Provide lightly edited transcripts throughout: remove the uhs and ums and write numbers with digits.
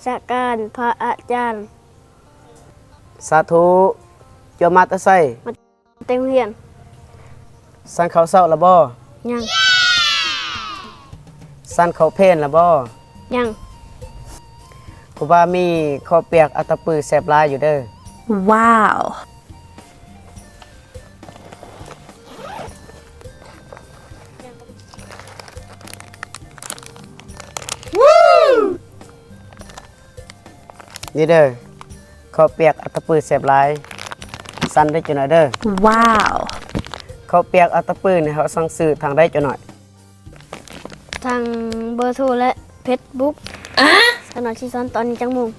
ชาการพระอาจารย์ สาธุโยมมาแตะไซ เต็มเฮียน สันเขาเศร้าละบ่ ยัง สันเขาเพลนละบ่ ยัง ครูบามีข้าวเปียกอัตตปือแซ่บหลายอยู่เด้อ Wow. นี่เด้อข้าวเปียกอัตตปือแซ่บหลายสันได้จังหน่อยเด้อ Wow. ข้าวเปียกอัตตปือนี่เขาสั่งซื้อทางได้จังหน่อย ทางเบอร์โทรและเฟซบุ๊กสนอชีซอนตอนนี้จังมุง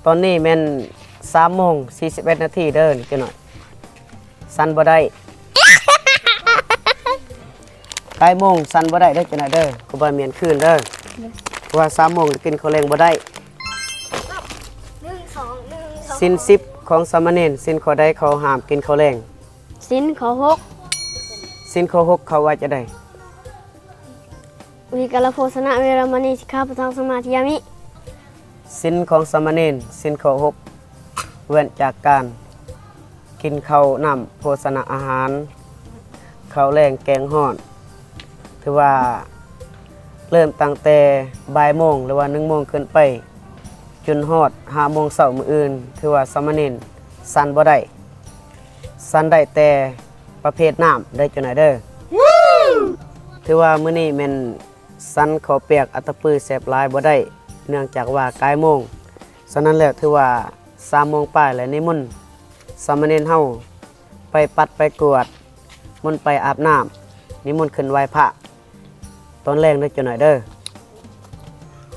ตอนนี้แม่น3:41 นาทีเด้อนี่จังหน่อยสันบ่ได้ ใกล้โมงสันบ่ได้เด้อจังหน่อยเด้อครูบาเมียนคืนเด้อเพราะว่า3:00 นกินข้าวแลงบ่ได้สิน10ของสามเณรสินข้อใดเขาห้ามกินข้าวแลง สินขอหก สินข้อ6เขาว่าจะได้ วิกาลโภชนะเวรมณีสิกขาปะทังสมาธิยามิ สินของสามเณรสินข้อ6เว้นจากการกินข้าวน้ำโภชนาอาหารข้าวแลงแกงฮ้อนถือว่าเริ่มตั้งแต่บ่ายโมงหรือว่า1 โมงขึ้นไปจนฮอด5 โมงเช้ามื้ออื่นถือว่าสามเณรสันบ่ได้สันได้แต่ประเภทน้ำได้จังได๋เด้อถือว่ามื้อนี้แม่นสันข้าวเปียกอัตตปือแซ่บหลายบ่ได้เนื่องจากว่าใกล้โมงฉะนั้นแล้วถือว่า3 โมงปลายแล้วนิมนต์สามเณรเฮาไปปัดไปกวดมนต์ไปอาบน้ำนิมนต์ขึ้นไหว้พระตอนแรกได้จังได๋เด้อ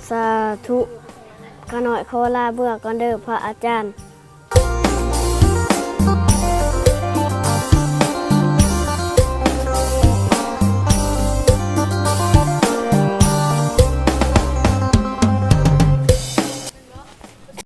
สาธุขะหน่อยขอลาเบื่อก่อนเด้อพระอาจารย์